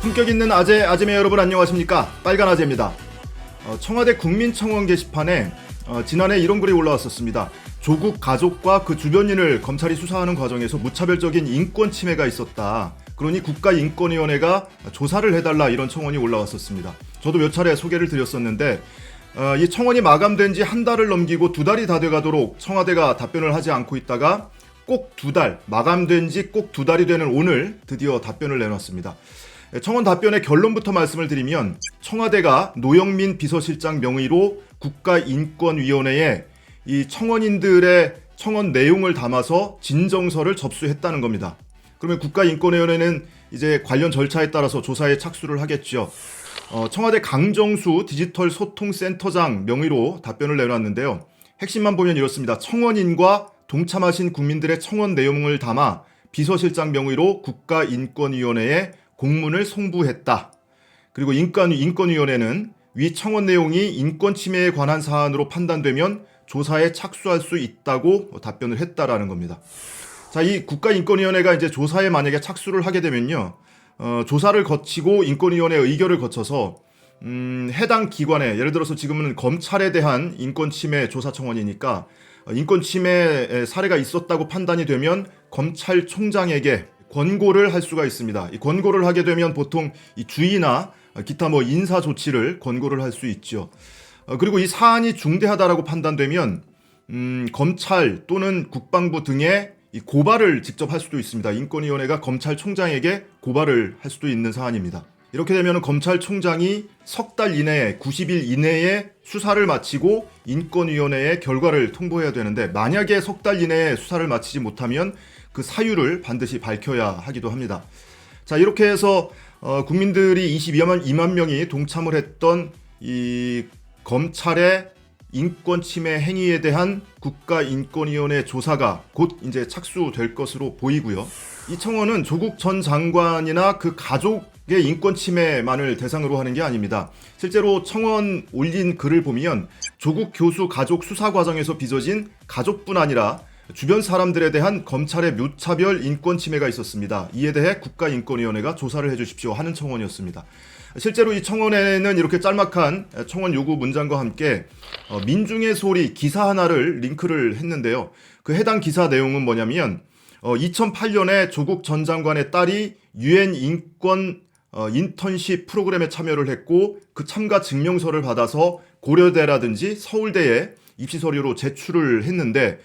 품격 있는 아재, 아재매 여러분 안녕하십니까? 빨간 아재입니다. 청와대 국민청원 게시판에 지난해 이런 글이 올라왔었습니다. 조국 가족과 그 주변인을 검찰이 수사하는 과정에서 무차별적인 인권 침해가 있었다. 그러니 국가인권위원회가 조사를 해달라, 이런 청원이 올라왔었습니다. 저도 몇 차례 소개를 드렸었는데 이 청원이 마감된 지 한 달을 넘기고 두 달이 다 돼가도록 청와대가 답변을 하지 않고 있다가 꼭 두 달, 마감된 지 꼭 두 달이 되는 오늘 드디어 답변을 내놨습니다. 청원 답변의 결론부터 말씀을 드리면, 청와대가 노영민 비서실장 명의로 국가인권위원회에 이 청원인들의 청원 내용을 담아서 진정서를 접수했다는 겁니다. 그러면 국가인권위원회는 이제 관련 절차에 따라서 조사에 착수를 하겠죠. 청와대 강정수 디지털 소통센터장 명의로 답변을 내놨는데요. 핵심만 보면 이렇습니다. 청원인과 동참하신 국민들의 청원 내용을 담아 비서실장 명의로 국가인권위원회에 공문을 송부했다. 그리고 인권위원회는 위 청원 내용이 인권 침해에 관한 사안으로 판단되면 조사에 착수할 수 있다고 답변을 했다라는 겁니다. 자, 이 국가인권위원회가 이제 조사에 만약에 착수를 하게 되면요, 조사를 거치고 인권위원회 의결을 거쳐서 해당 기관에, 예를 들어서 지금은 검찰에 대한 인권 침해 조사 청원이니까 인권 침해 사례가 있었다고 판단이 되면 검찰총장에게 권고를 할 수가 있습니다. 이 권고를 하게 되면 보통 이 주의나 기타 인사 조치를 권고를 할 수 있죠. 그리고 이 사안이 중대하다라고 판단되면 검찰 또는 국방부 등에 이 고발을 직접 할 수도 있습니다. 인권위원회가 검찰총장에게 고발을 할 수도 있는 사안입니다. 이렇게 되면 검찰총장이 석 달 이내에, 90일 이내에 수사를 마치고 인권위원회에 결과를 통보해야 되는데, 만약에 석 달 이내에 수사를 마치지 못하면 그 사유를 반드시 밝혀야 하기도 합니다. 자, 이렇게 해서 국민들이 22만 명이 동참을 했던 이 검찰의 인권 침해 행위에 대한 국가인권위원회 조사가 곧 이제 착수될 것으로 보이고요. 이 청원은 조국 전 장관이나 그 가족의 인권 침해만을 대상으로 하는 게 아닙니다. 실제로 청원 올린 글을 보면 조국 교수 가족 수사 과정에서 빚어진 가족뿐 아니라 주변 사람들에 대한 검찰의 무차별 인권 침해가 있었습니다. 이에 대해 국가인권위원회가 조사를 해주십시오 하는 청원이었습니다. 실제로 이 청원에는 이렇게 짤막한 청원 요구 문장과 함께 민중의 소리 기사 하나를 링크를 했는데요. 그 해당 기사 내용은 뭐냐면 2008년에 조국 전 장관의 딸이 UN 인권 인턴십 프로그램에 참여를 했고, 그 참가 증명서를 받아서 고려대라든지 서울대에 입시 서류로 제출을 했는데,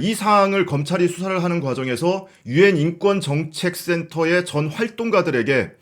이 사항을 검찰이 수사를 하는 과정에서 UN 인권정책센터의 전 활동가들에게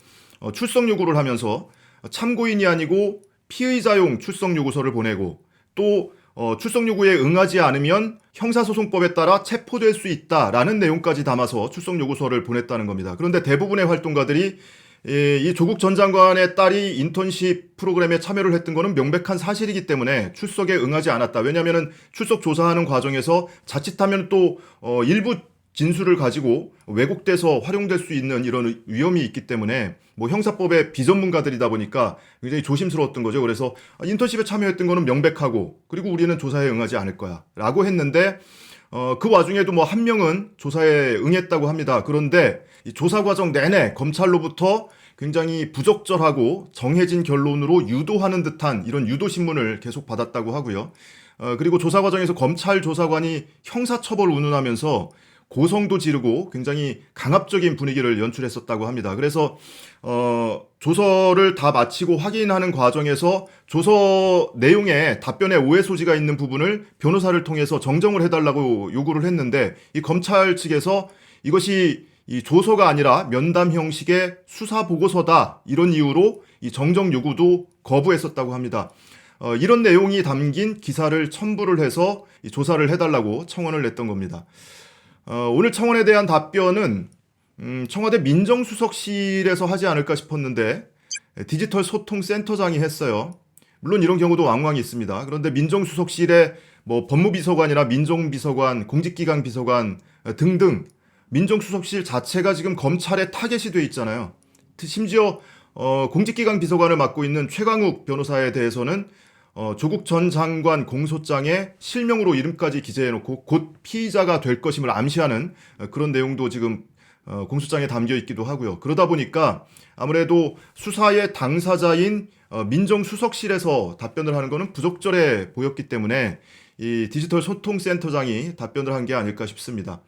출석 요구를 하면서 참고인이 아니고 피의자용 출석 요구서를 보내고, 또 출석 요구에 응하지 않으면 형사소송법에 따라 체포될 수 있다라는 내용까지 담아서 출석 요구서를 보냈다는 겁니다. 그런데 대부분의 활동가들이 이 조국 전 장관의 딸이 인턴십 프로그램에 참여를 했던 것은 명백한 사실이기 때문에 출석에 응하지 않았다. 왜냐하면 출석 조사하는 과정에서 자칫하면 또 일부 진술을 가지고 왜곡돼서 활용될 수 있는 이런 위험이 있기 때문에 형사법의 비전문가들이다 보니까 굉장히 조심스러웠던 거죠. 그래서 인턴십에 참여했던 거는 명백하고, 그리고 우리는 조사에 응하지 않을 거야 라고 했는데, 그 와중에도 한 명은 조사에 응했다고 합니다. 그런데 이 조사 과정 내내 검찰로부터 굉장히 부적절하고 정해진 결론으로 유도하는 듯한 이런 유도 신문을 계속 받았다고 하고요. 그리고 조사 과정에서 검찰 조사관이 형사처벌 운운하면서 고성도 지르고 굉장히 강압적인 분위기를 연출했었다고 합니다. 그래서 조서를 다 마치고 확인하는 과정에서 조서 내용에 답변에 오해 소지가 있는 부분을 변호사를 통해서 정정을 해달라고 요구를 했는데, 이 검찰 측에서 이것이 이 조서가 아니라 면담 형식의 수사 보고서다, 이런 이유로 이 정정 요구도 거부했었다고 합니다. 이런 내용이 담긴 기사를 첨부를 해서 이 조사를 해달라고 청원을 냈던 겁니다. 오늘 청원에 대한 답변은 청와대 민정수석실에서 하지 않을까 싶었는데 디지털 소통센터장이 했어요. 물론 이런 경우도 왕왕 있습니다. 그런데 민정수석실에 법무비서관이나 민정비서관, 공직기강 비서관 등등 민정수석실 자체가 지금 검찰의 타겟이 돼 있잖아요. 심지어 공직기강 비서관을 맡고 있는 최강욱 변호사에 대해서는 조국 전 장관 공소장에 실명으로 이름까지 기재해놓고 곧 피의자가 될 것임을 암시하는 그런 내용도 지금 공소장에 담겨 있기도 하고요. 그러다 보니까 아무래도 수사의 당사자인 민정수석실에서 답변을 하는 것은 부적절해 보였기 때문에 이 디지털 소통센터장이 답변을 한 게 아닐까 싶습니다.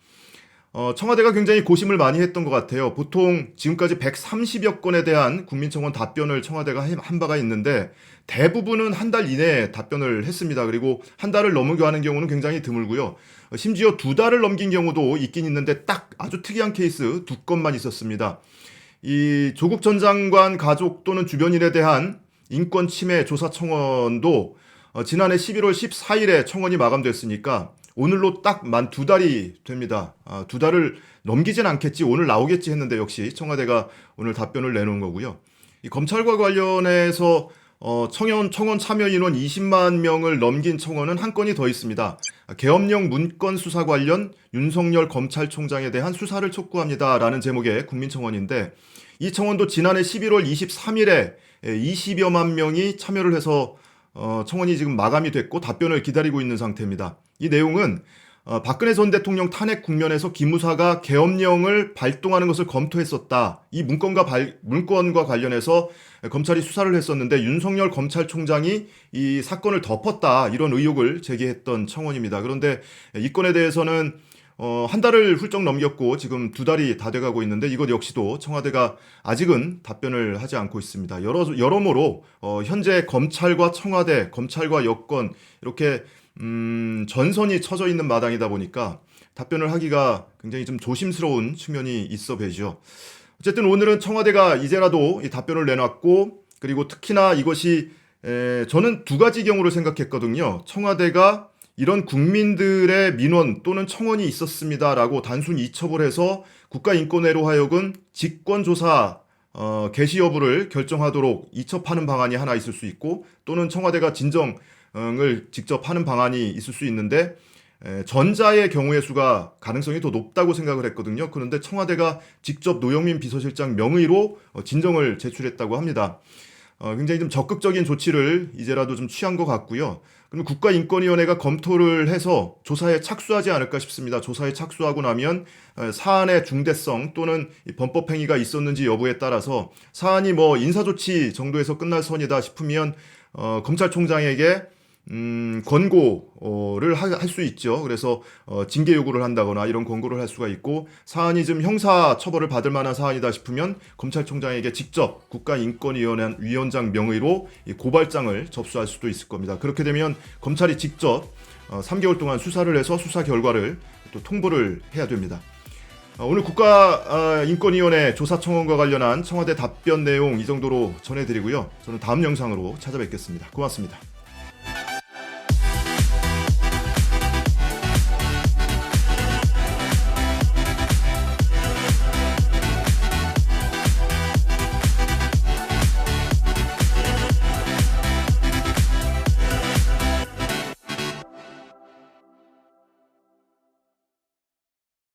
청와대가 굉장히 고심을 많이 했던 것 같아요. 보통 지금까지 130여 건에 대한 국민청원 답변을 청와대가 한 바가 있는데 대부분은 한 달 이내에 답변을 했습니다. 그리고 한 달을 넘게 하는 경우는 굉장히 드물고요. 심지어 2달을 넘긴 경우도 있긴 있는데 딱 아주 특이한 케이스 2건만 있었습니다. 이 조국 전 장관 가족 또는 주변인에 대한 인권 침해 조사 청원도 지난해 11월 14일에 청원이 마감됐으니까 오늘로 딱 만 2달이 됩니다. 2달을 넘기진 않겠지, 오늘 나오겠지 했는데 역시 청와대가 오늘 답변을 내놓은 거고요. 이 검찰과 관련해서 청원 참여 인원 20만 명을 넘긴 청원은 한 건이 더 있습니다. 계엄령 문건 수사 관련 윤석열 검찰총장에 대한 수사를 촉구합니다라는 제목의 국민청원인데 이 청원도 지난해 11월 23일에 20여만 명이 참여를 해서 청원이 지금 마감이 됐고 답변을 기다리고 있는 상태입니다. 이 내용은 박근혜 전 대통령 탄핵 국면에서 기무사가 계엄령을 발동하는 것을 검토했었다. 이 문건과 관련해서 검찰이 수사를 했었는데 윤석열 검찰총장이 이 사건을 덮었다. 이런 의혹을 제기했던 청원입니다. 그런데 이 건에 대해서는 한 달을 훌쩍 넘겼고 지금 2달이 다 돼가고 있는데 이것 역시도 청와대가 아직은 답변을 하지 않고 있습니다. 여러모로 현재 검찰과 청와대, 검찰과 여권 이렇게 전선이 쳐져 있는 마당이다 보니까 답변을 하기가 굉장히 좀 조심스러운 측면이 있어 보이죠. 어쨌든 오늘은 청와대가 이제라도 이 답변을 내놨고 그리고 특히나 이것이 저는 두 가지 경우를 생각했거든요. 청와대가 이런 국민들의 민원 또는 청원이 있었습니다라고 단순히 이첩을 해서 국가인권회로 하여금 직권조사 개시 여부를 결정하도록 이첩하는 방안이 하나 있을 수 있고 또는 청와대가 진정을 직접 하는 방안이 있을 수 있는데 전자의 경우의 수가 가능성이 더 높다고 생각을 했거든요. 그런데 청와대가 직접 노영민 비서실장 명의로 진정을 제출했다고 합니다. 굉장히 좀 적극적인 조치를 이제라도 좀 취한 것 같고요. 그럼 국가인권위원회가 검토를 해서 조사에 착수하지 않을까 싶습니다. 조사에 착수하고 나면 사안의 중대성 또는 범법행위가 있었는지 여부에 따라서 사안이 뭐 인사조치 정도에서 끝날 선이다 싶으면 검찰총장에게 권고를 할 수 있죠. 그래서 징계 요구를 한다거나 이런 권고를 할 수가 있고 사안이 좀 형사 처벌을 받을 만한 사안이다 싶으면 검찰총장에게 직접 국가인권위원장 명의로 고발장을 접수할 수도 있을 겁니다. 그렇게 되면 검찰이 직접 3개월 동안 수사를 해서 수사 결과를 또 통보를 해야 됩니다. 오늘 국가인권위원회 조사 청원과 관련한 청와대 답변 내용 이 정도로 전해드리고요. 저는 다음 영상으로 찾아뵙겠습니다. 고맙습니다.